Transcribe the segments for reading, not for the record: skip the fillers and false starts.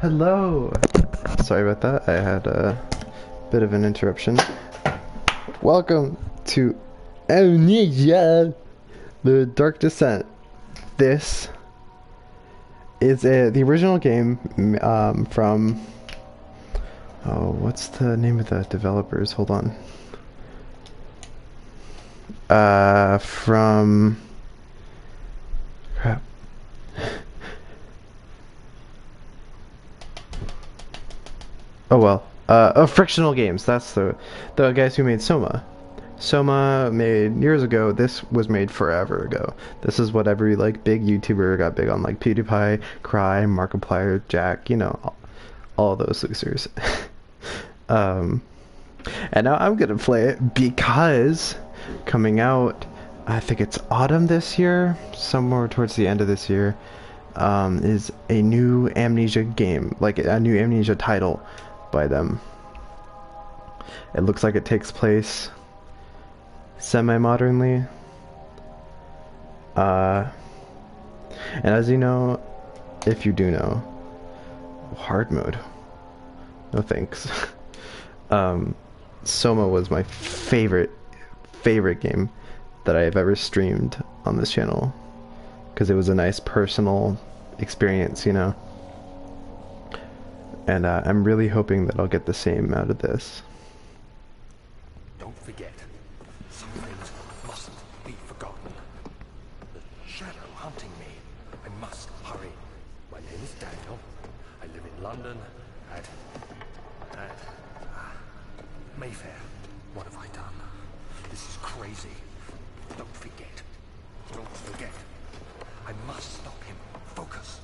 Hello. Sorry about that. I had a bit of an interruption. Welcome to Amnesia, the Dark Descent. This is the original game from... Oh, what's the name of the developers? Hold on. From... Crap. Oh well. Frictional Games. That's the guys who made Soma. Soma made years ago. This was made forever ago. This is what every like big YouTuber got big on, like PewDiePie, Cry, Markiplier, Jack. You know, all those losers. um, and now I'm gonna play it because coming out, I think it's autumn this year, somewhere towards the end of this year, is a new Amnesia game, like a new Amnesia title by them. It looks like it takes place semi-modernly. And as you know, if you do know, hard mode. No thanks. Soma was my favorite game that I have ever streamed on this channel because it was a nice personal experience, you know. And I'm really hoping that I'll get the same out of this. Don't forget, some things mustn't be forgotten. The shadow hunting me. I must hurry. My name is Daniel. I live in London at Mayfair. What have I done? This is crazy. Don't forget. Don't forget. I must stop him. Focus.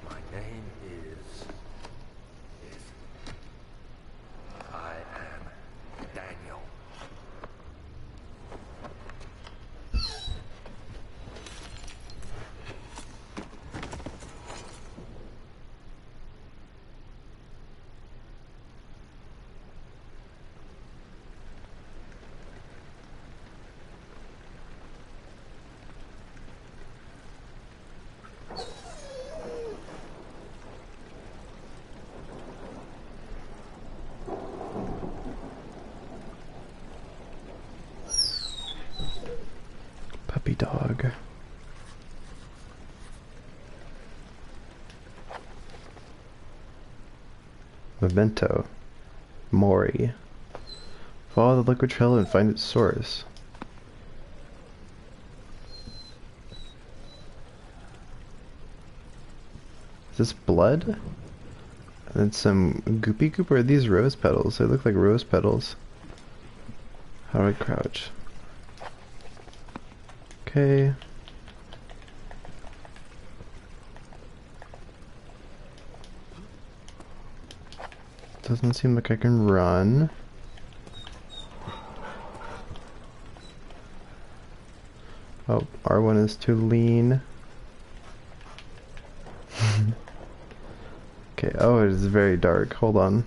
My name is... I am Daniel. Puppy dog. Memento Mori. Follow the liquid trail and find its source. Is this blood? And some goopy goop, or are these rose petals? They look like rose petals. How do I crouch? Okay. Doesn't seem like I can run. Oh, R1 is too lean. Okay, oh, it is very dark. Hold on.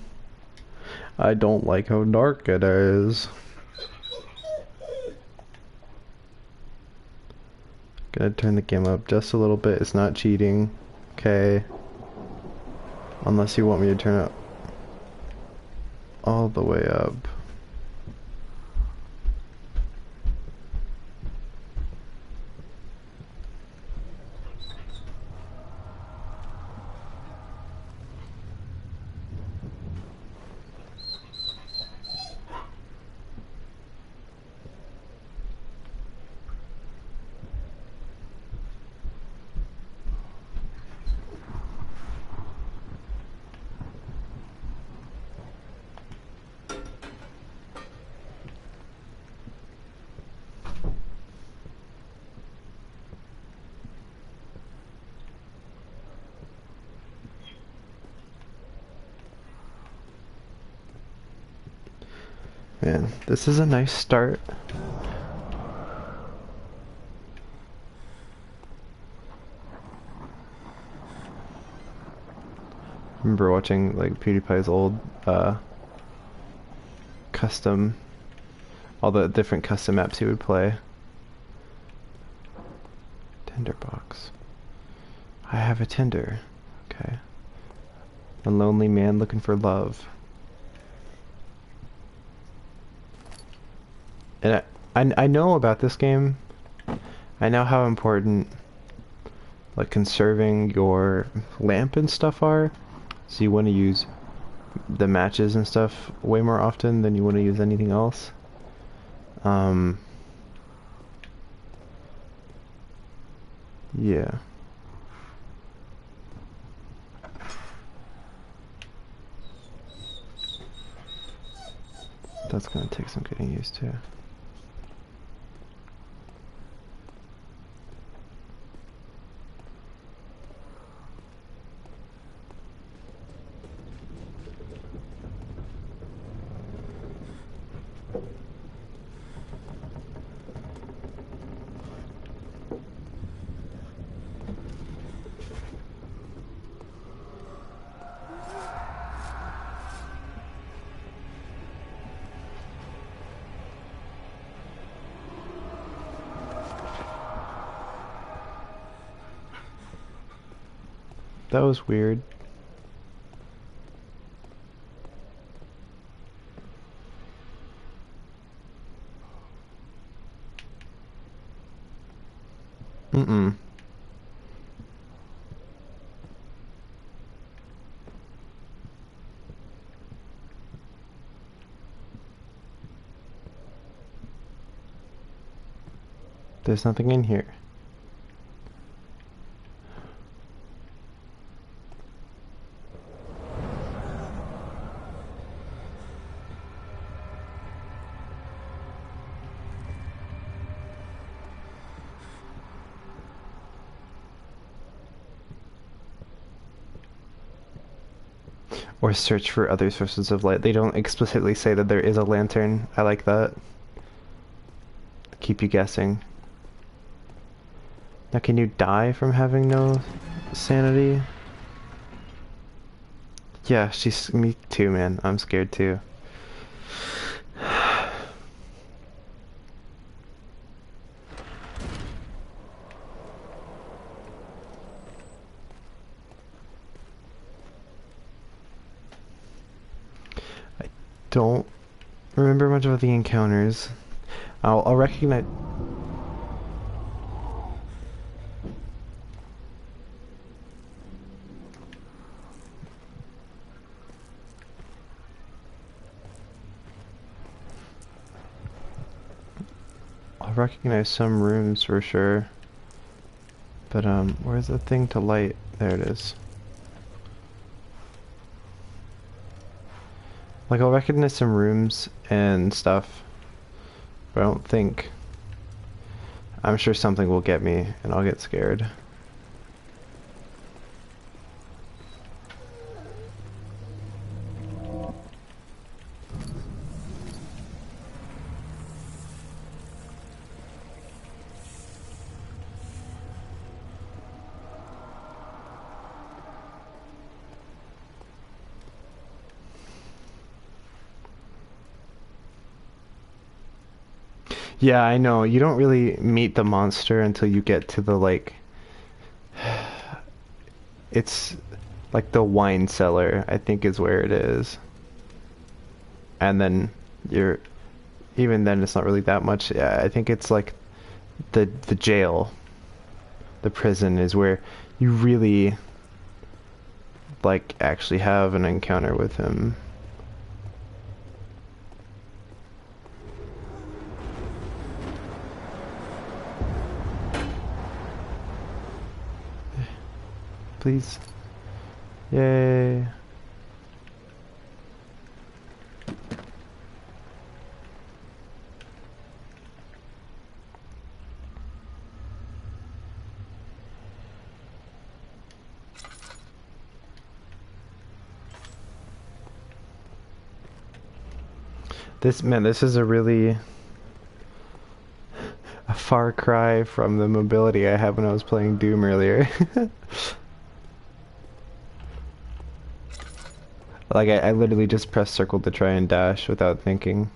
I don't like how dark it is. Gonna turn the game up just a little bit. It's not cheating. Okay. Unless you want me to turn it all the way up. Man, this is a nice start. I remember watching like PewDiePie's old custom, all the different custom maps he would play. Tinderbox. I have a Tinder. Okay. A lonely man looking for love. And I know about this game. I know how important like conserving your lamp and stuff are. So you want to use the matches and stuff way more often than you want to use anything else. Um, yeah. That's gonna take some getting used to. That was weird. Mm-mm. There's nothing in here. Or search for other sources of light. They don't explicitly say that there is a lantern. I like that. Keep you guessing. Now, can you die from having no sanity? Yeah, me too, man. I'm scared too. I don't remember much of the encounters. I'll recognize. I'll recognize some rooms for sure. But where's the thing to light? There it is. Like I'll recognize some rooms and stuff, but I don't think. I'm sure something will get me, and I'll get scared. Yeah, I know. You don't really meet the monster until you get to the like it's like the wine cellar, I think is where it is. And then you're even then it's not really that much. Yeah, I think it's like the jail, the prison is where you really like actually have an encounter with him. Please. Yay. This is a far cry from the mobility I had when I was playing Doom earlier. Like I literally just pressed circle to try and dash without thinking.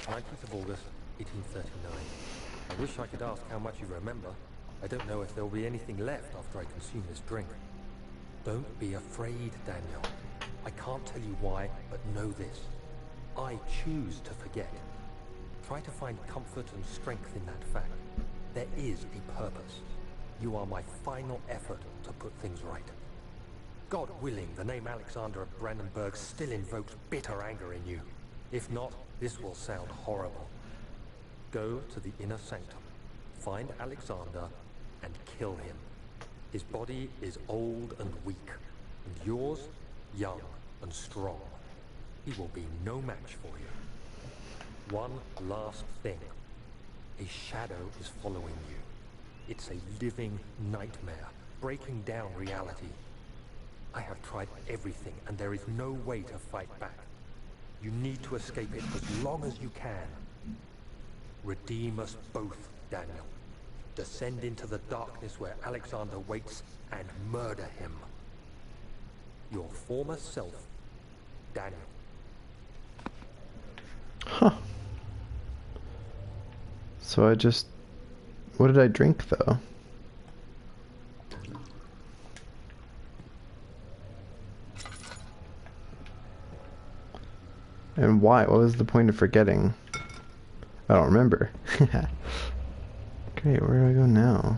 19th of August, 1839. I wish I could ask how much you remember. I don't know if there'll be anything left after I consume this drink. Don't be afraid, Daniel. I can't tell you why, but know this. I choose to forget. Try to find comfort and strength in that fact. There is a purpose. You are my final effort to put things right. God willing, the name Alexander of Brandenburg still invokes bitter anger in you. If not, this will sound horrible. Go to the inner sanctum, find Alexander, and kill him. His body is old and weak, and yours, young and strong. He will be no match for you. One last thing. A shadow is following you. It's a living nightmare, breaking down reality. I have tried everything, and there is no way to fight back. You need to escape it as long as you can. Redeem us both, Daniel. Descend into the darkness where Alexander waits and murder him. Your former self, Daniel. Huh. So I just... What did I drink, though? And why? What was the point of forgetting? I don't remember. Great, where do I go now?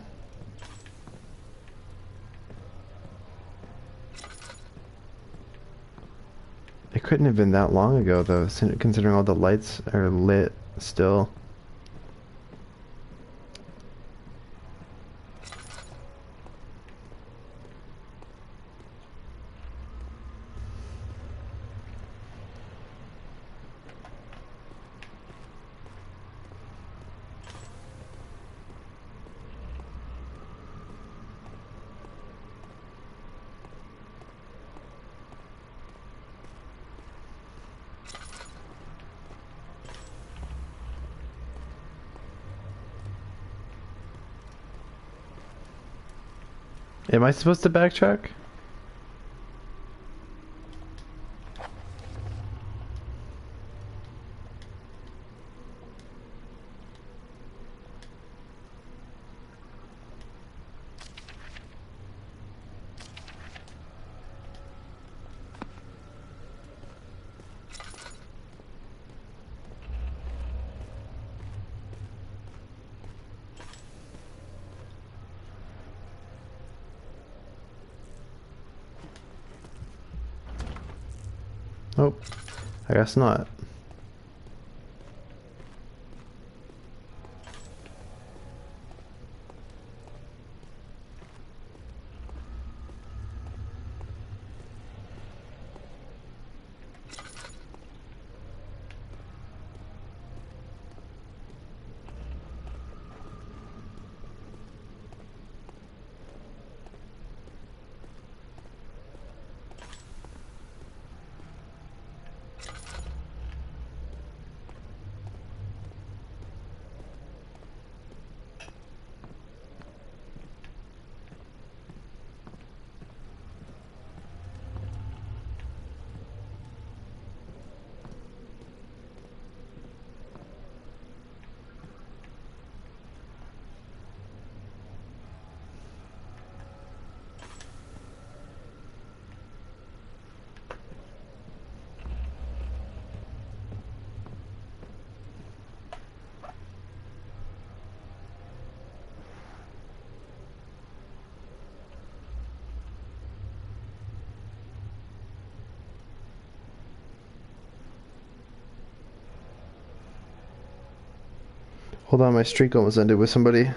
It couldn't have been that long ago, though, considering all the lights are lit still. Am I supposed to backtrack? Oh, I guess not. Hold on, my streak almost ended with somebody.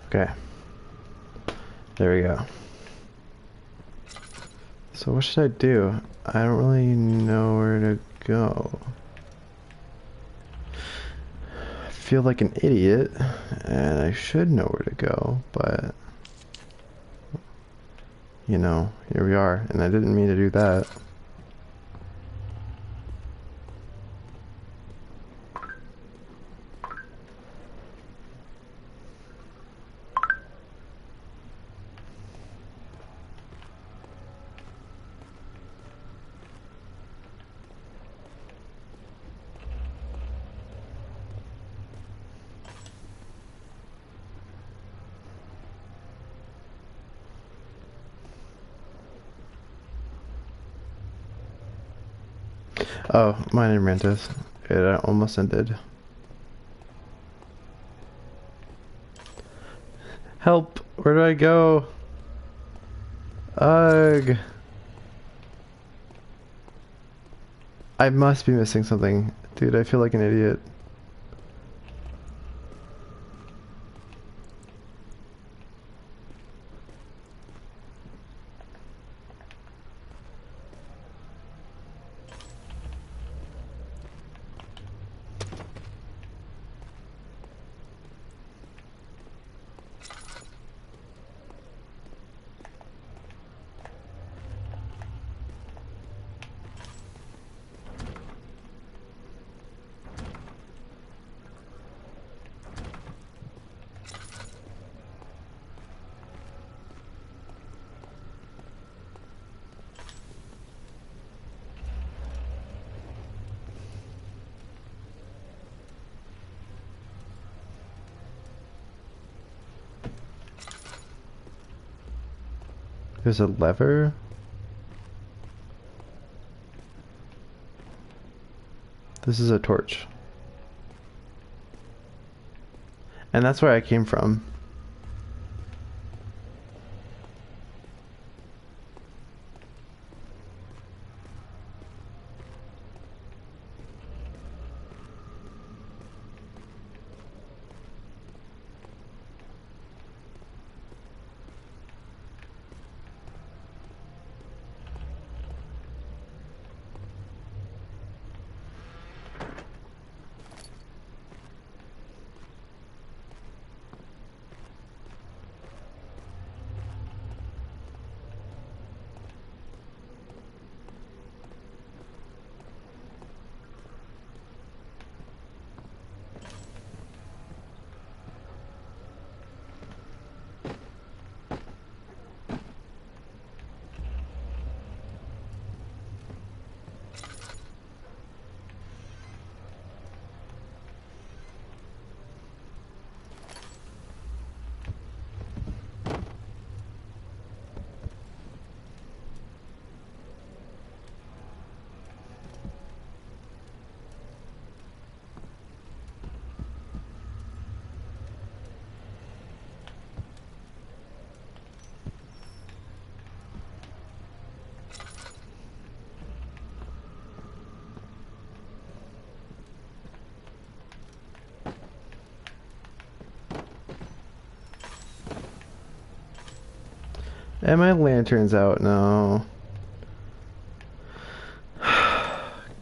Okay. There we go. So what should I do? I don't really know where to go. I feel like an idiot, and I should know where to go, but... You know, here we are, and I didn't mean to do that. Oh, mine and Mantis. It almost ended. Help! Where do I go? Ugh. I must be missing something. Dude, I feel like an idiot. There's a lever. This is a torch. And that's where I came from. And my lantern's out now.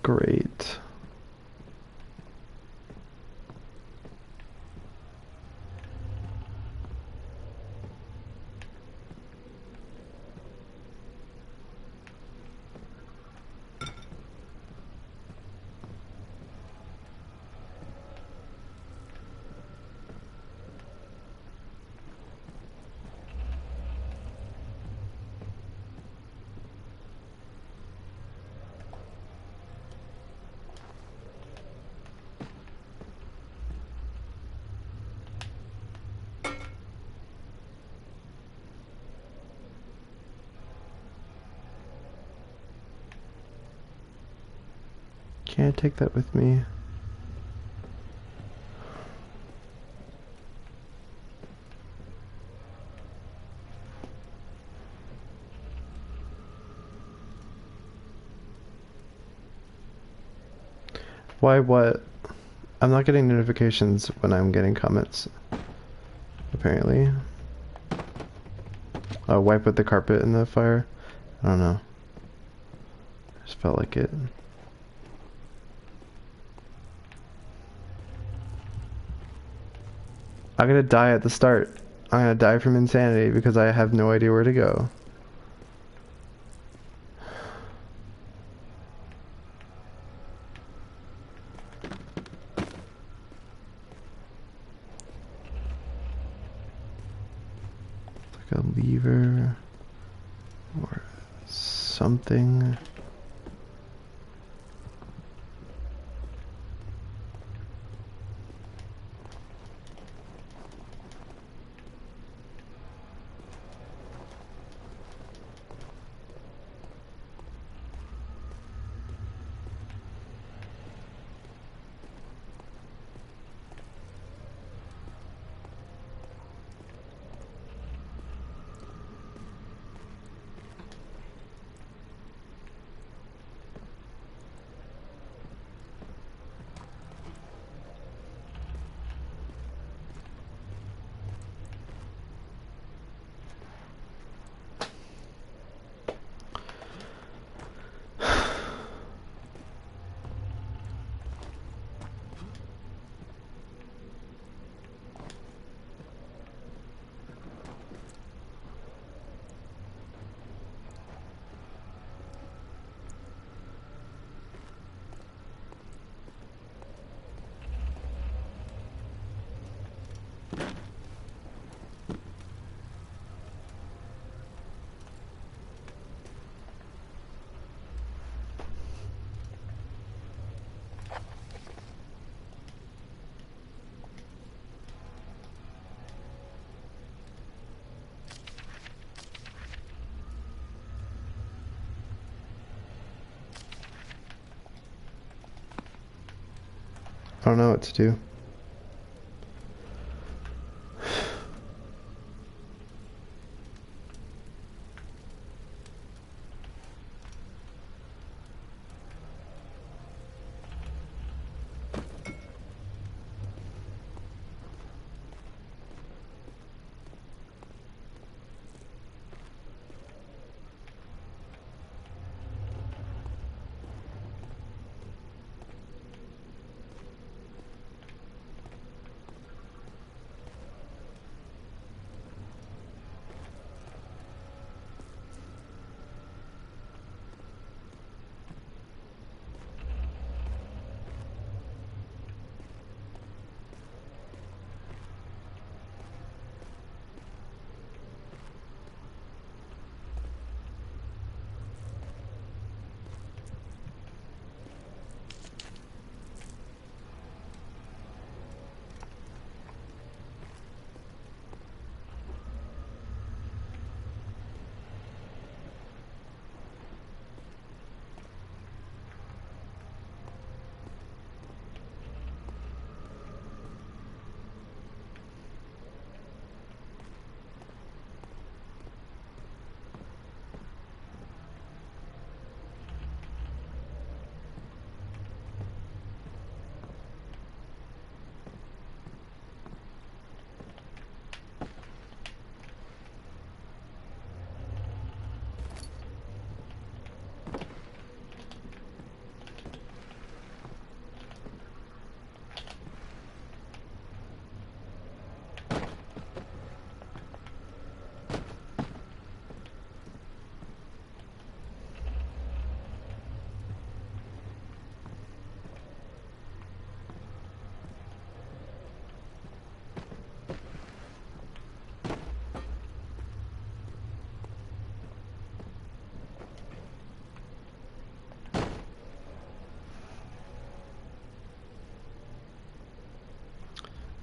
Great. Can't take that with me. Why what? I'm not getting notifications when I'm getting comments, apparently. Wipe with the carpet in the fire? I don't know. Just felt like it. I'm gonna die at the start. I'm gonna die from insanity because I have no idea where to go. Like a lever or something. I don't know what to do.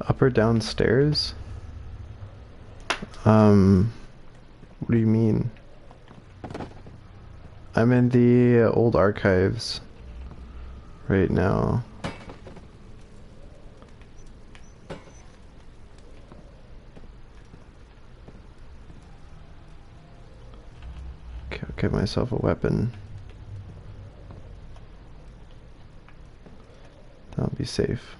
Up or downstairs? What do you mean? I'm in the old archives right now. Okay, I'll get myself a weapon. That'll be safe.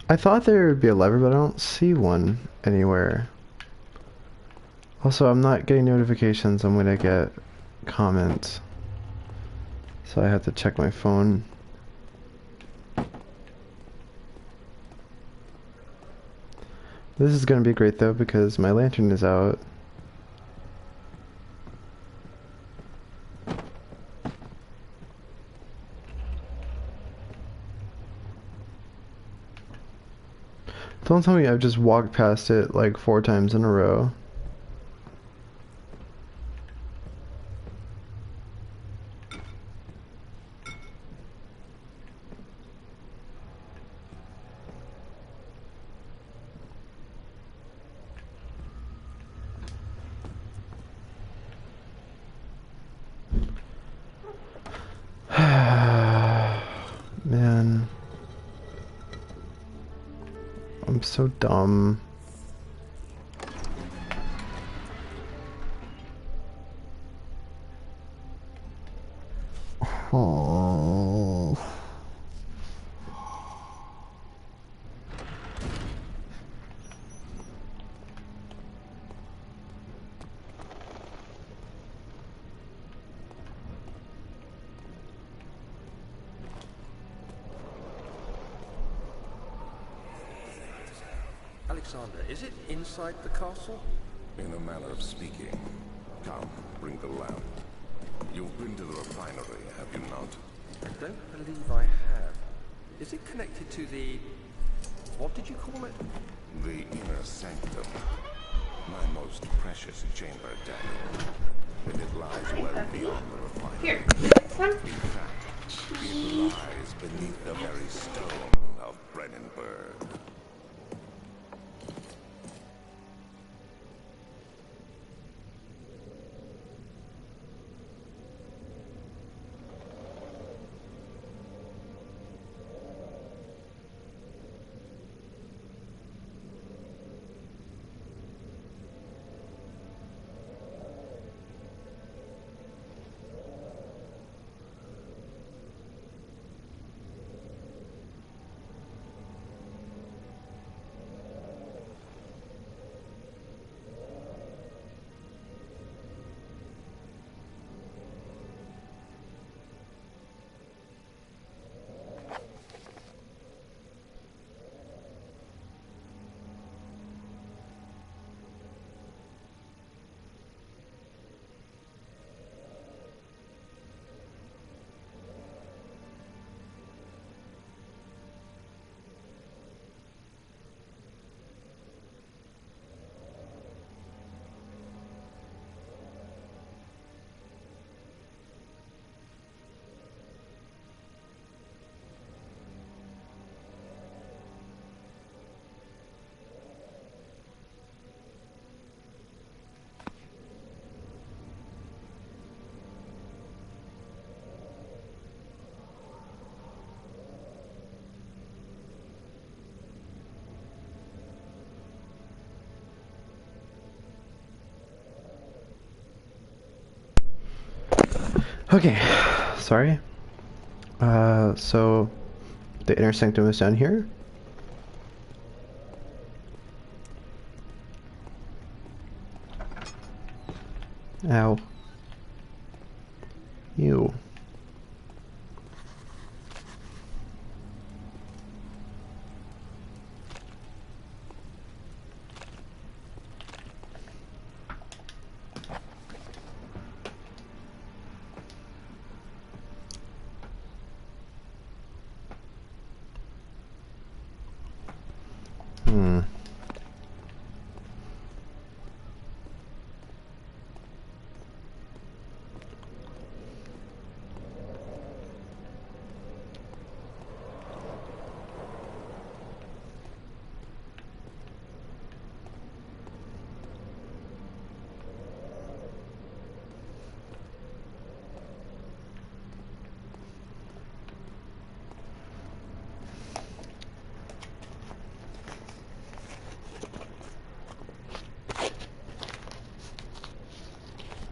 I thought there would be a lever, but I don't see one anywhere. Also, I'm not getting notifications. I'm gonna get comments. So I have to check my phone. This is gonna be great though because my lantern is out. Don't tell me I've just walked past it like 4 times in a row. Man. I'm so dumb. Alexander, is it inside the castle? In a manner of speaking. Come, bring the lamp. You've been to the refinery, have you not? I don't believe I have. Is it connected to the... what did you call it? The inner sanctum. My most precious chamber, Daniel. And it lies well beyond the refinery. Here, this one. In fact, it lies beneath the very stone of Brennenburg. Okay, sorry. So the inner sanctum is down here. Ow. Ew. Hmm.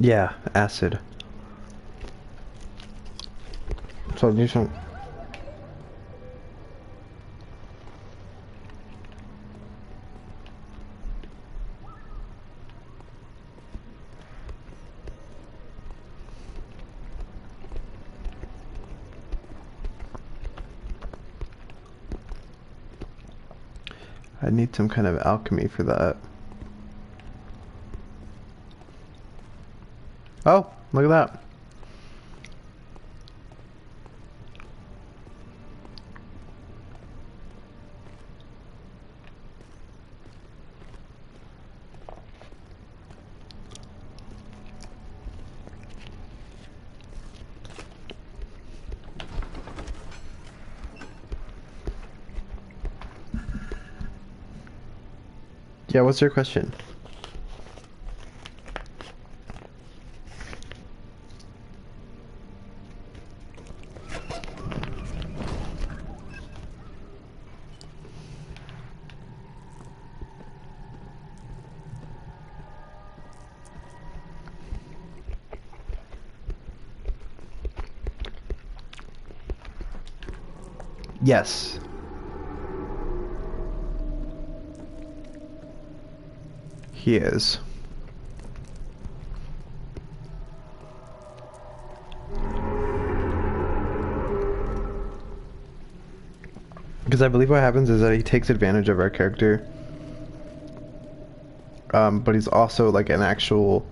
Yeah, acid. So do some. I need some kind of alchemy for that. Oh, look at that. Yeah, what's your question? Yes. He is. Because I believe what happens is that he takes advantage of our character but he's also like an actual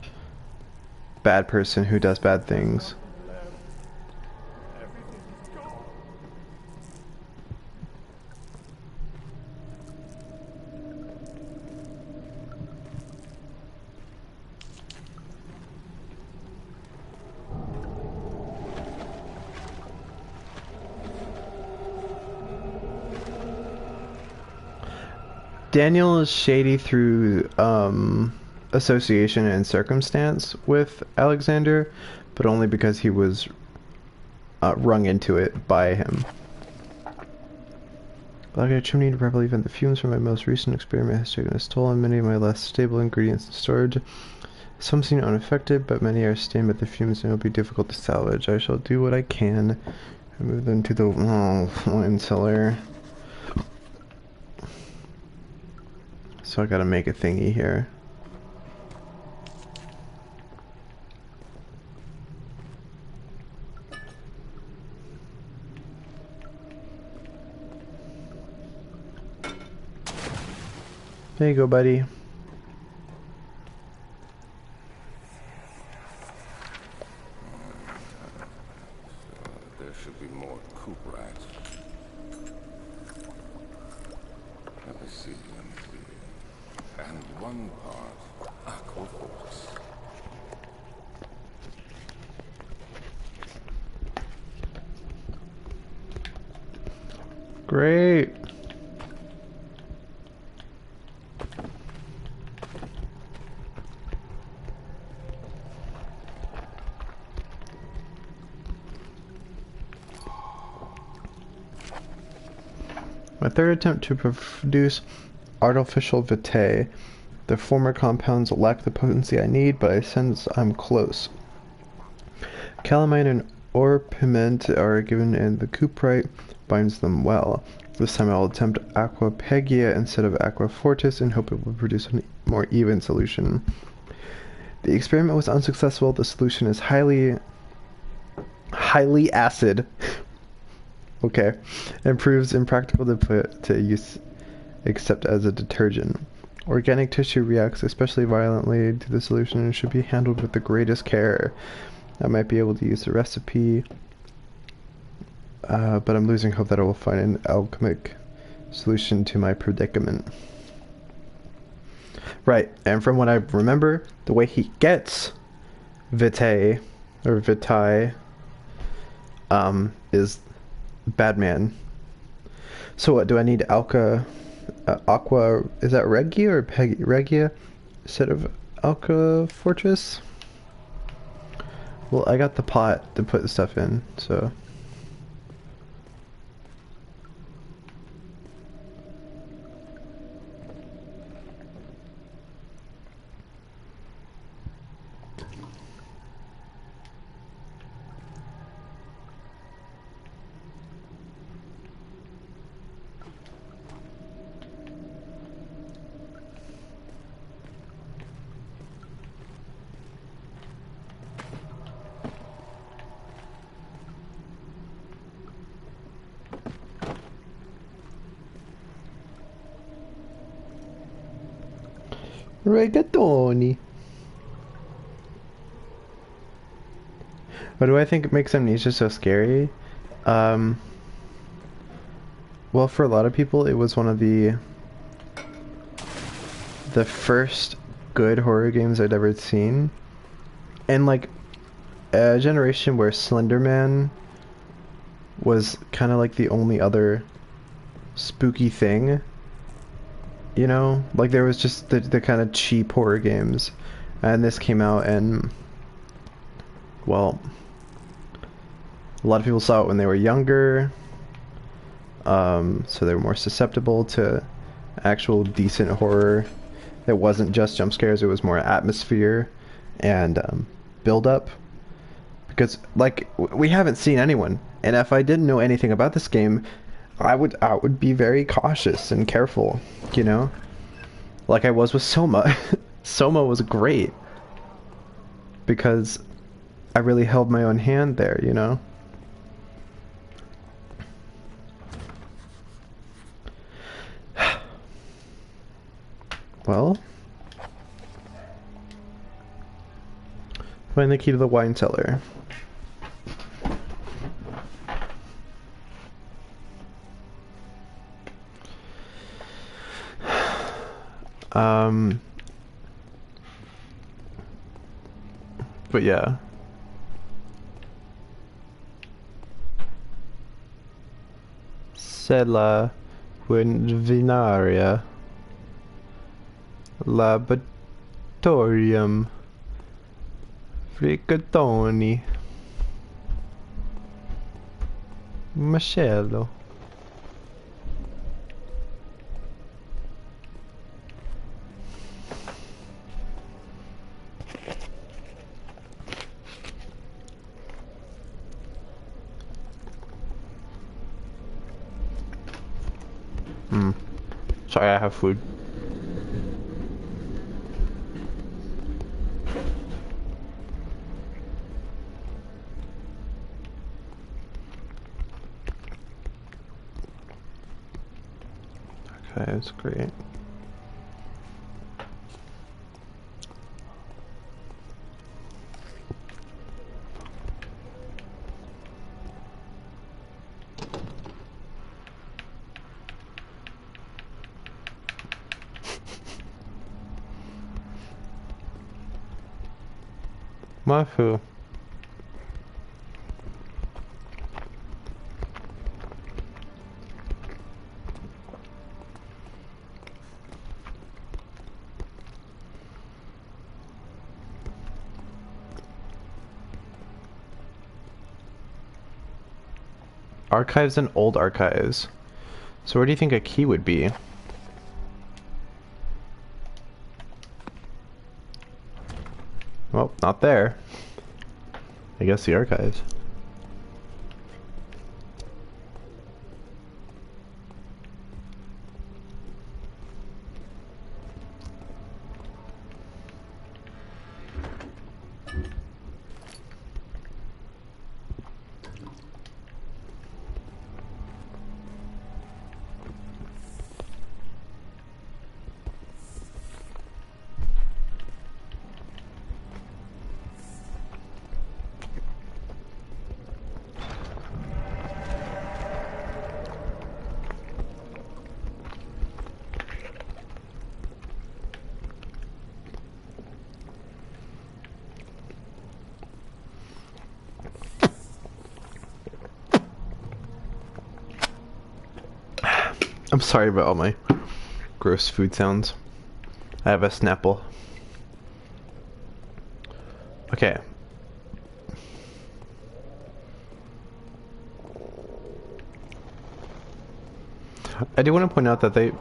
bad person who does bad things. Daniel is shady through association and circumstance with Alexander, but only because he was rung into it by him. Like a chimney to properly vent the fumes from my most recent experiment has taken its toll on many of my less stable ingredients in storage. Some seem unaffected, but many are stained by the fumes and will be difficult to salvage. I shall do what I can and move them to the wine cellar. So I gotta make a thingy here. There you go, buddy. There should be more coop rats. Let me see. And one part aquaforce. Great. My third attempt to produce artificial vitae. The former compounds lack the potency I need, but I sense I'm close. Calamine and orpiment are given and the cuprite binds them well. This time I'll attempt aqua pegia instead of aqua fortis and hope it will produce a more even solution. The experiment was unsuccessful. The solution is highly acid. Okay. And proves impractical to put to use except as a detergent. Organic tissue reacts especially violently to the solution and should be handled with the greatest care. I might be able to use the recipe, but I'm losing hope that I will find an alchemic solution to my predicament. Right, and from what I remember, the way he gets vitae, or vitae, is Badman. So what, do I need aqua, is that Regia or Regia instead of Aqua Fortress? Well, I got the pot to put the stuff in, so... Rigatoni. What do I think makes Amnesia so scary? Well, for a lot of people, it was one of the first good horror games I'd ever seen. And like a generation where Slender Man was kind of like the only other spooky thing. You know, like there was just the kind of cheap horror games, and this came out, and well, a lot of people saw it when they were younger, so they were more susceptible to actual decent horror. It wasn't just jump scares; it was more atmosphere and build up. Because like we haven't seen anyone, and if I didn't know anything about this game, I would be very cautious and careful, you know? Like I was with Soma. Soma was great. Because I really held my own hand there, you know? Well, Find the key to the wine cellar. But yeah. Sella Vinaria Laboratorium Fricatoni Macello. Sorry, I have food. Okay, that's great. My food. Archives and old archives. So where do you think a key would be? Well, not there. I guess the archives. I'm sorry about all my gross food sounds. I have a Snapple. Okay. I do want to point out that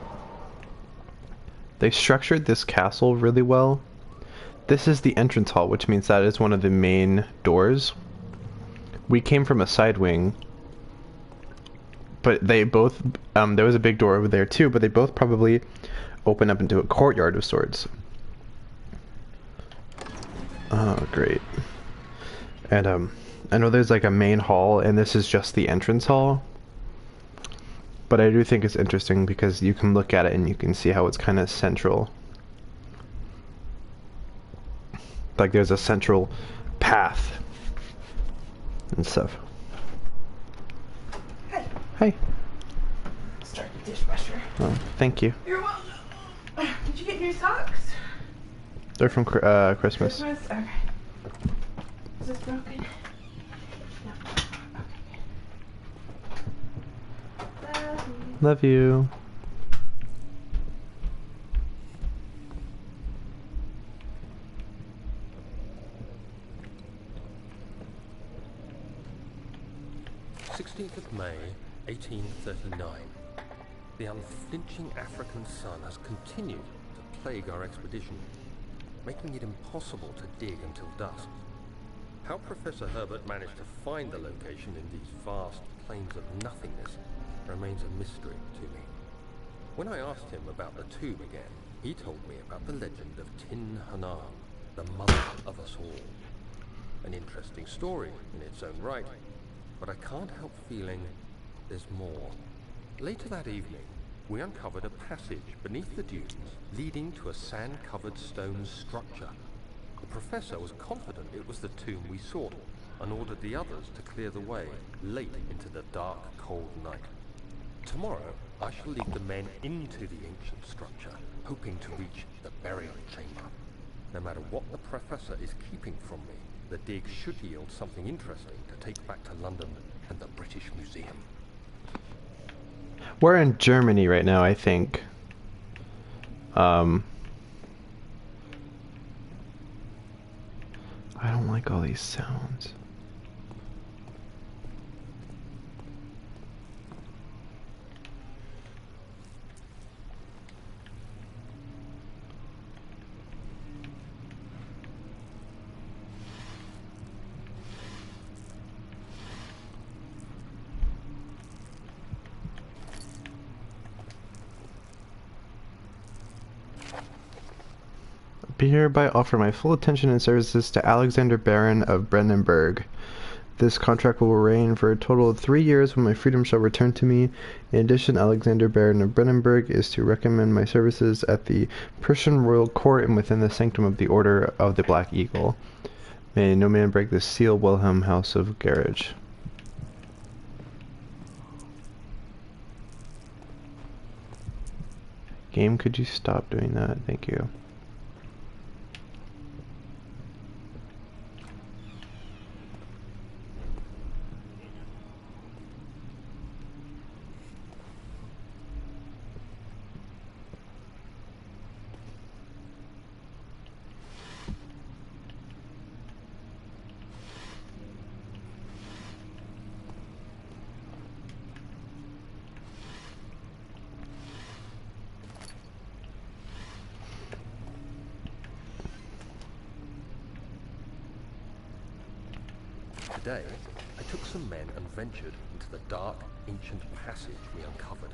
they structured this castle really well. This is the entrance hall, which means that is one of the main doors. We came from a side wing, but they both, there was a big door over there too, but they both probably open up into a courtyard of sorts. Oh, great. And, I know there's like a main hall, and this is just the entrance hall. But I do think it's interesting because you can look at it and you can see how it's kind of central. Like there's a central path and stuff. Hey. Hey. Start the dishwasher. Oh, thank you. You're welcome. Did you get new socks? They're from Christmas. Christmas? Okay. Is this broken? No. Okay. Love you. May 1839. The unflinching African sun has continued to plague our expedition, making it impossible to dig until dusk. How Professor Herbert managed to find the location in these vast plains of nothingness remains a mystery to me. When I asked him about the tomb again, he told me about the legend of Tin Hanar, the mother of us all. An interesting story in its own right, but I can't help feeling there's more. Later that evening, we uncovered a passage beneath the dunes leading to a sand-covered stone structure. The The professor was confident it was the tomb we sought, and ordered the others to clear the way late into the dark, cold night. Tomorrow, I shall lead the men into the ancient structure, hoping to reach the burial chamber. No matter what the professor is keeping from me, the dig should yield something interesting to take back to London and the British Museum. We're in Germany right now, I think. I don't like all these sounds. Be hereby offer my full attention and services to Alexander Baron of Brandenburg. This contract will reign for a total of 3 years when my freedom shall return to me. In addition, Alexander Baron of Brandenburg is to recommend my services at the Prussian royal court and within the sanctum of the Order of the Black Eagle. May no man break the seal, Wilhelm House of Garage. Game, could you stop doing that? Thank you. Today, I took some men and ventured into the dark, ancient passage we uncovered.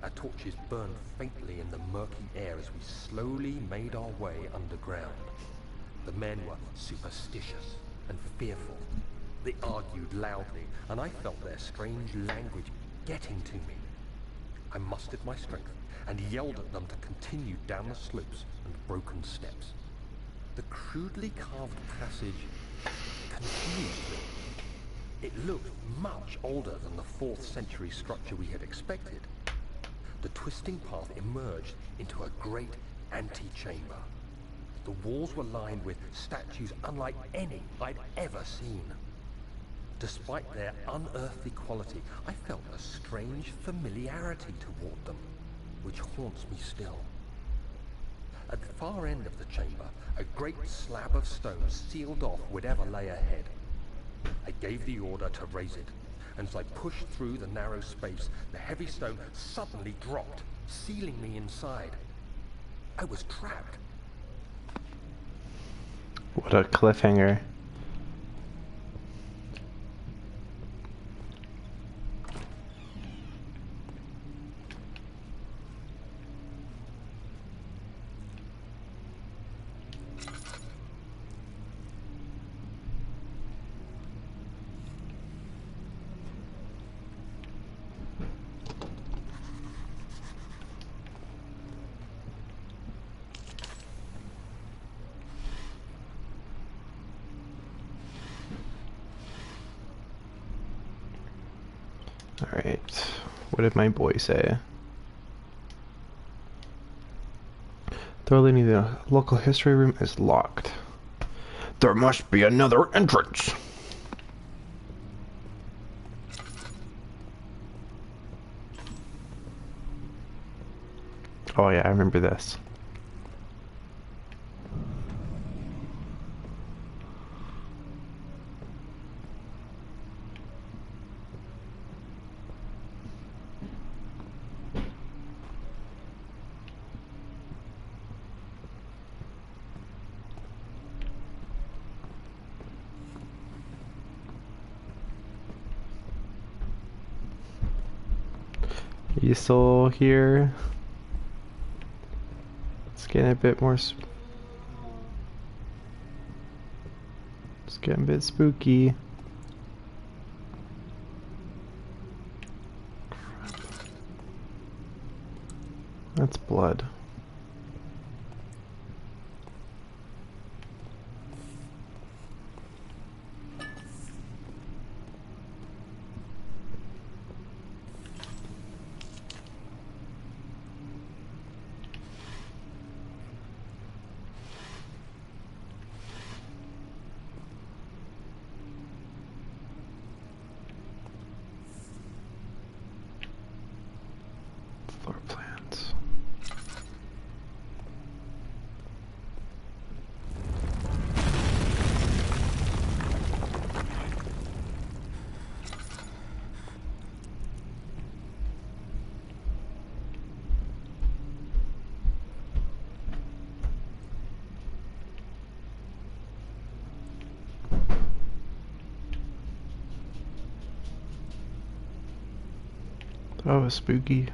Our torches burned faintly in the murky air as we slowly made our way underground. The men were superstitious and fearful. They argued loudly, and I felt their strange language getting to me. I mustered my strength and yelled at them to continue down the slopes and broken steps. The crudely carved passage confused me. It looked much older than the 4th century structure we had expected. The twisting path emerged into a great antechamber. The walls were lined with statues unlike any I'd ever seen. Despite their unearthly quality, I felt a strange familiarity toward them, which haunts me still. At the far end of the chamber, a great slab of stone sealed off whatever lay ahead. I gave the order to raise it, and as I pushed through the narrow space, the heavy stone suddenly dropped, sealing me inside. I was trapped. What a cliffhanger. Alright, what did my boy say? Thoroughly need the local history room is locked. There must be another entrance! Oh yeah, I remember this. You still here? It's getting a bit more. It's getting a bit spooky. That's blood. Oh, spooky.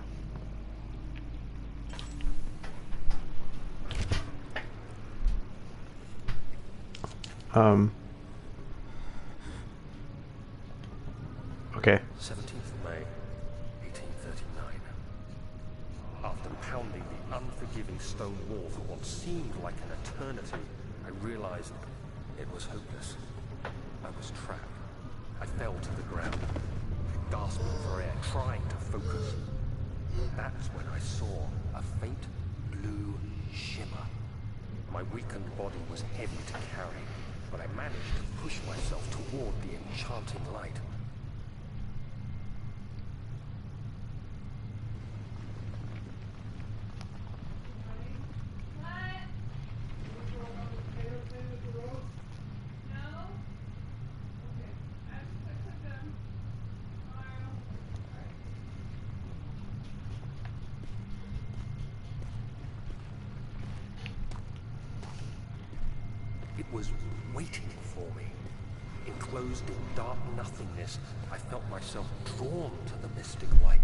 Okay. 17th of May, 1839. After pounding the unforgiving stone wall for what seemed like an eternity, I realized it was hopeless. I was trapped. I fell to the ground, gasping for air, trying to focus. That's when I saw a faint blue shimmer. My weakened body was heavy to carry, but I managed to push myself toward the enchanting light. It was waiting for me. Enclosed in dark nothingness, I felt myself drawn to the mystic light.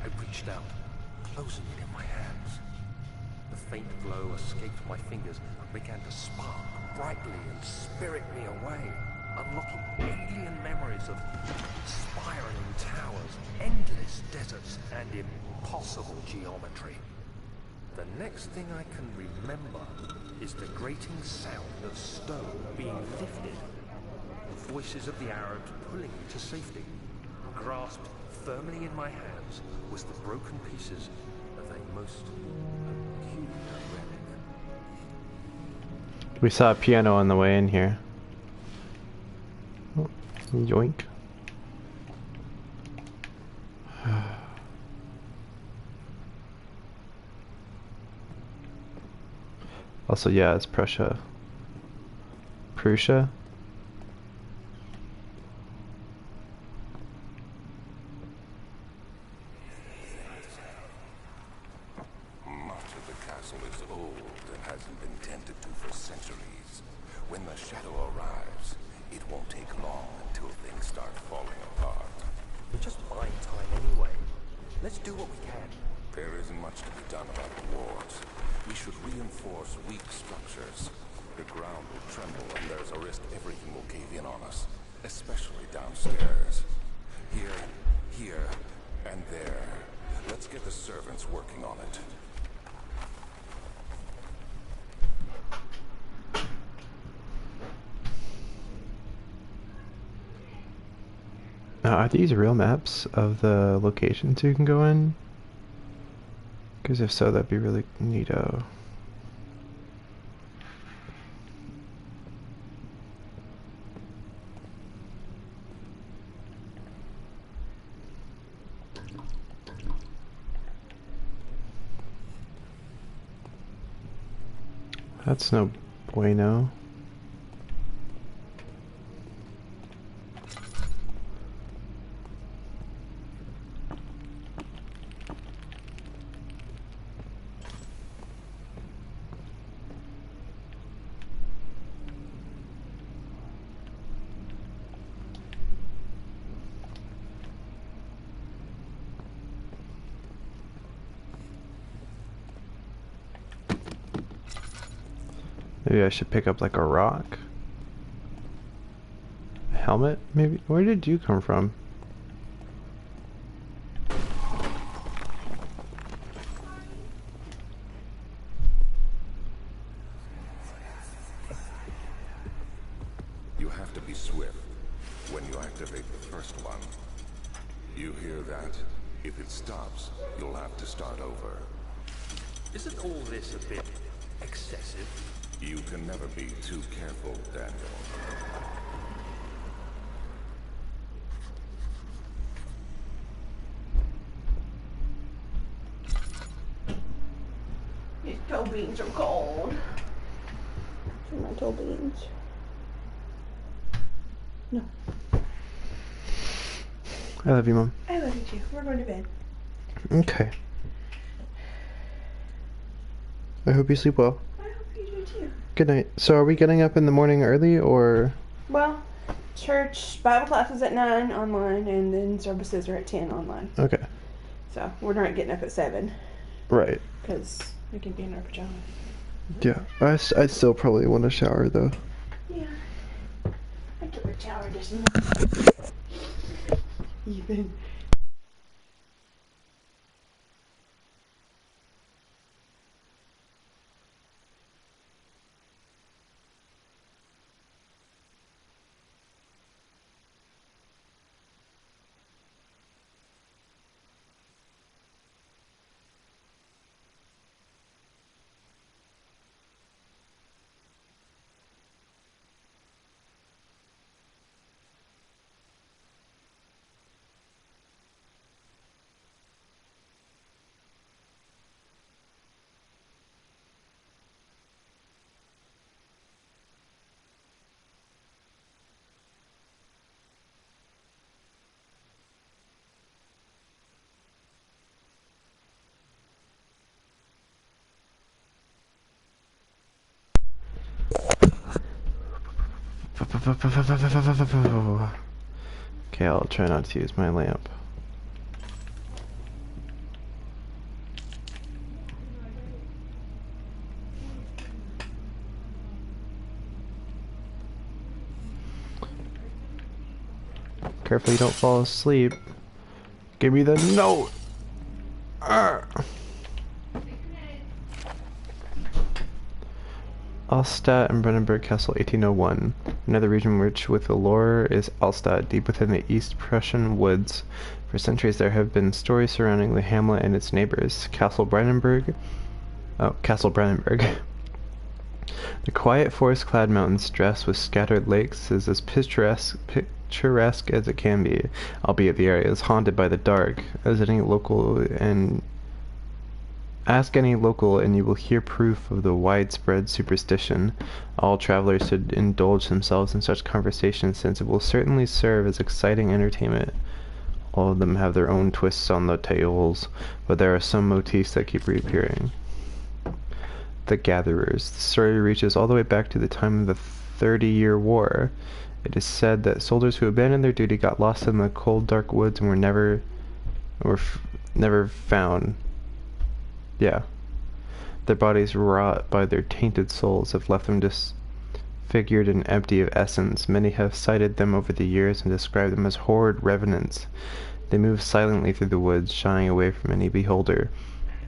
I reached out, closing it in my hands. The faint glow escaped my fingers and began to spark brightly and spirit me away, unlocking alien memories of spiraling towers, endless deserts, and impossible geometry. The next thing I can remember is the grating sound of stone being lifted, the voices of the Arabs pulling me to safety. Grasped firmly in my hands was the broken pieces of a most peculiar relic. We saw a piano on the way in here. Oh, yoink. Also, yeah, it's Prussia. Prussia? Much of the castle is old and hasn't been tended to for centuries. When the shadow arrives, it won't take long until things start falling apart. We're just buying time anyway. Let's do what we can. There isn't much to be done about the walls. We should reinforce weak structures. The ground will tremble and there's a risk everything will cave in on us, especially downstairs. Here, and there. Let's get the servants working on it. Now, are these real maps of the locations you can go in? Because if so, that'd be really neato. That's no bueno. Maybe I should pick up like a rock. A helmet, maybe? Where did you come from? You have to be swift when you activate the first one. You hear that? If it stops, you'll have to start over. Isn't all this a bit excessive? You can never be too careful, Daniel. These toe beans are cold. These are my toe beans. No. I love you, Mom. I love you too. We're going to bed. Okay. I hope you sleep well. I hope you do too. Good night. So are we getting up in the morning early or? Well, Church Bible classes at 9 online, and then services are at 10 online. Okay. So we're not getting up at 7 Right. because we can be in our pajamas. Yeah. I still probably want to shower though. Yeah. I took a shower this morning. Even. Okay, I'll try not to use my lamp. Careful you don't fall asleep. Give me the note! Arr. Alstadt and Brennenburg Castle, 1801. Another region rich with lore is Alstadt, deep within the East Prussian woods. For centuries there have been stories surrounding the hamlet and its neighbors. Castle Brennenburg. The quiet forest-clad mountains dressed with scattered lakes is as picturesque as it can be, albeit the area is haunted by the dark, as any local and ask any local and you will hear proof of the widespread superstition. All travelers should indulge themselves in such conversations since it will certainly serve as exciting entertainment. All of them have their own twists on the tales, but there are some motifs that keep reappearing. The Gatherers. The story reaches all the way back to the time of the 30-Year War. It is said that soldiers who abandoned their duty got lost in the cold, dark woods and were never found. Yeah. Their bodies wrought by their tainted souls have left them disfigured and empty of essence. Many have cited them over the years and described them as horrid revenants. They move silently through the woods, shying away from any beholder.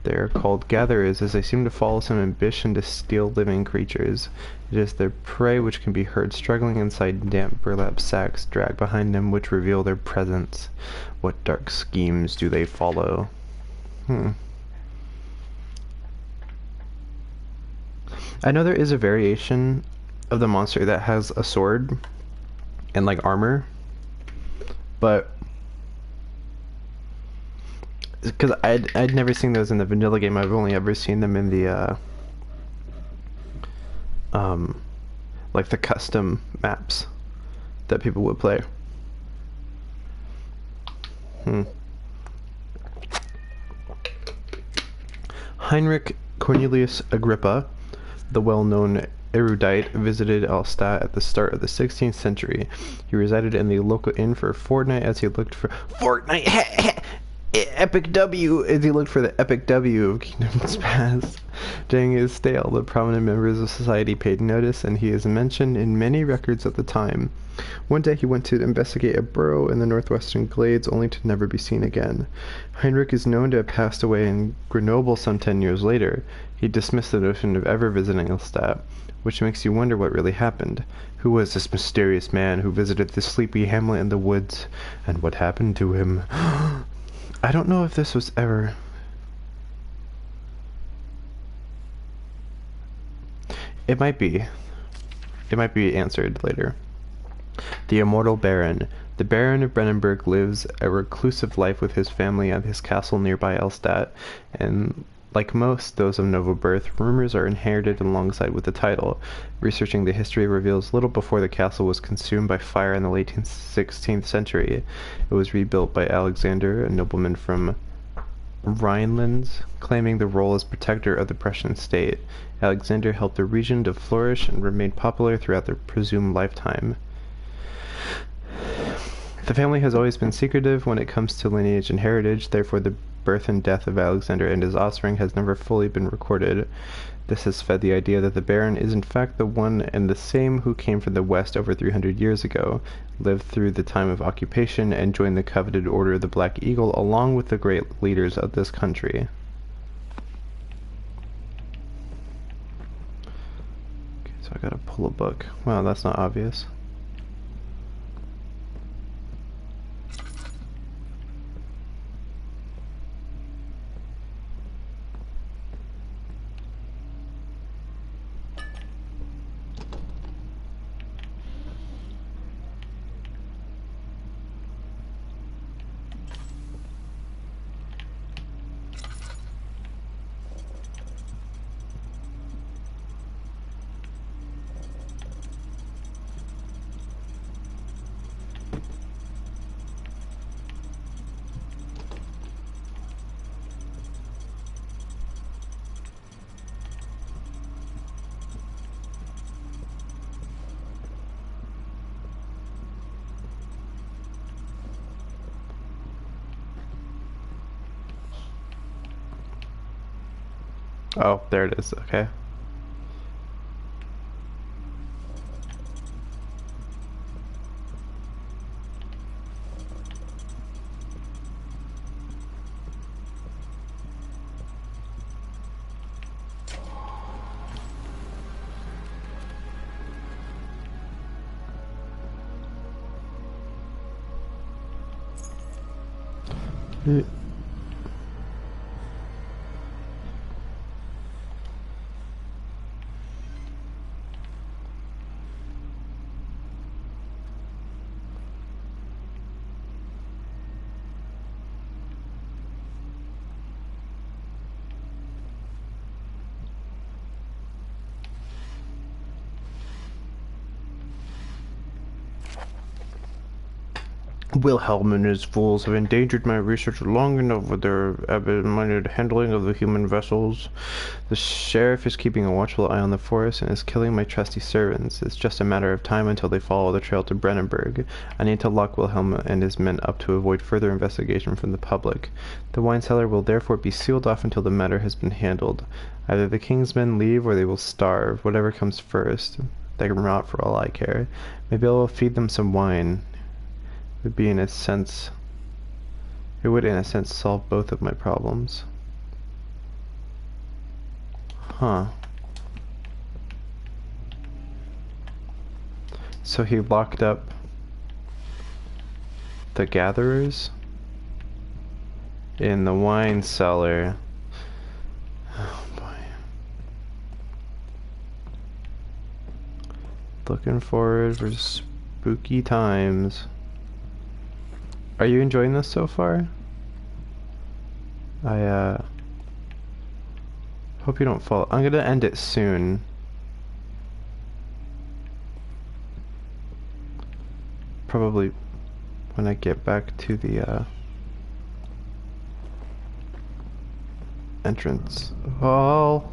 They are called gatherers as they seem to follow some ambition to steal living creatures. It is their prey which can be heard struggling inside damp burlap sacks dragged behind them which reveal their presence. What dark schemes do they follow? I know there is a variation of the monster that has a sword and like armor, but because I'd never seen those in the vanilla game. I've only ever seen them in the like the custom maps that people would play. Heinrich Cornelius Agrippa, the well-known erudite, visited Alstadt at the start of the 16th century. He resided in the local inn for a fortnight as he looked for epic W as he looked for the epic W of Kingdoms Past. During his stay, all the prominent members of society paid notice, and he is mentioned in many records at the time. One day he went to investigate a burrow in the northwestern glades, only to never be seen again. Heinrich is known to have passed away in Grenoble some 10 years later. He dismissed the notion of ever visiting Alstadt, which makes you wonder what really happened. Who was this mysterious man who visited this sleepy hamlet in the woods, and what happened to him? I don't know if this was ever... It might be. It might be answered later. The Immortal Baron. The Baron of Brennenburg lives a reclusive life with his family at his castle nearby Alstadt, and like most those of noble birth, rumors are inherited alongside with the title. Researching the history reveals little before the castle was consumed by fire in the late 16th century. It was rebuilt by Alexander, a nobleman from Rhinelands, claiming the role as protector of the Prussian state. Alexander helped the region to flourish and remained popular throughout their presumed lifetime. The family has always been secretive when it comes to lineage and heritage, therefore the birth and death of Alexander and his offspring has never fully been recorded. This has fed the idea that the Baron is in fact the one and the same who came from the west over 300 years ago, lived through the time of occupation, and joined the coveted Order of the Black Eagle along with the great leaders of this country. Okay, so I gotta pull a book. Wow, that's not obvious. Oh, there it is. Okay. Wilhelm and his fools have endangered my research long enough with their absent-minded handling of the human vessels. The sheriff is keeping a watchful eye on the forest and is killing my trusty servants. It's just a matter of time until they follow the trail to Brennenburg. I need to lock Wilhelm and his men up to avoid further investigation from the public. The wine cellar will therefore be sealed off until the matter has been handled. Either the king's men leave or they will starve, whatever comes first. They can rot for all I care. Maybe I will feed them some wine. It would in a sense solve both of my problems. Huh. So he locked up the gatherers in the wine cellar. Oh boy. Looking forward for spooky times. Are you enjoying this so far? I hope you don't fall. I'm gonna end it soon. Probably when I get back to the entrance hall.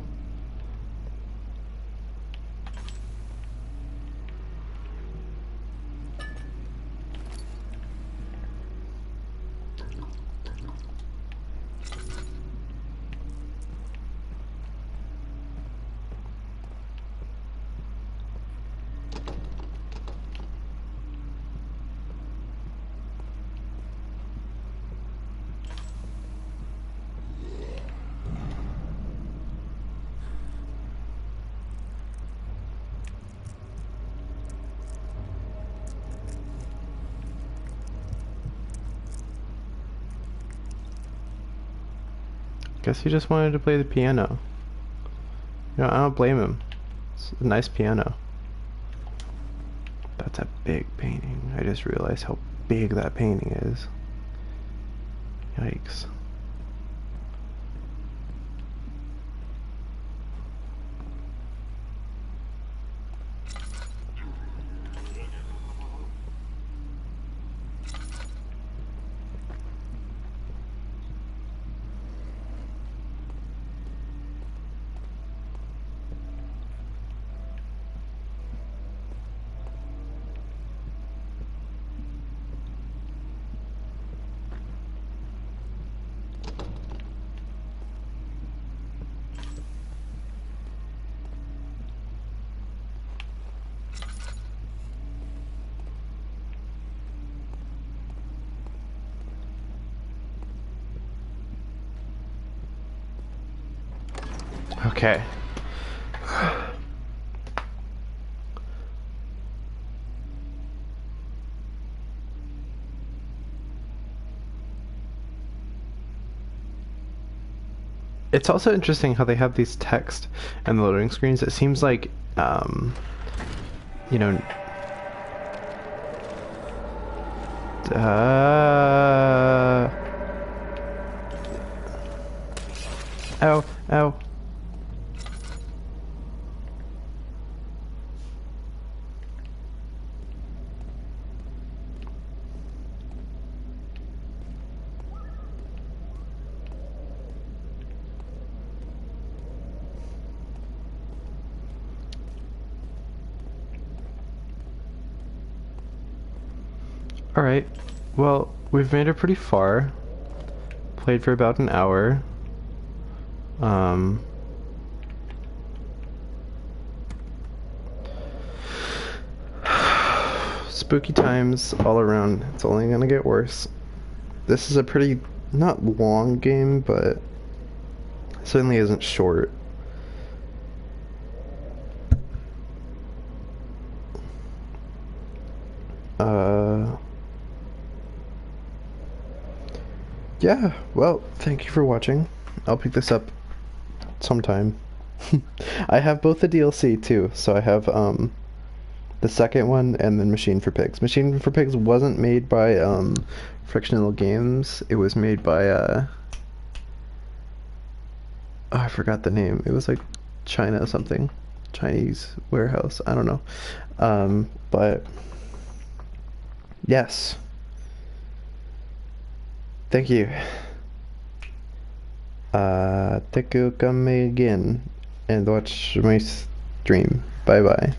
Guess he just wanted to play the piano. You know, I don't blame him. It's a nice piano. That's a big painting. I just realized how big that painting is. Yikes. Okay. It's also interesting how they have these text and the loading screens. It seems like, you know, ow, ow. Alright, well, we've made it pretty far. Played for about an hour. Um, spooky times all around. It's only gonna get worse. This is a pretty, not long game, but certainly isn't short. Uh, yeah, well, thank you for watching. I'll pick this up sometime. I have both the DLC too, so I have the second one and then Machine for Pigs. Machine for Pigs wasn't made by Frictional Games. It was made by oh, I forgot the name. It was like China something. Chinese warehouse. I don't know. But yes. Thank you. Thank you. Come again and watch my stream. Bye bye.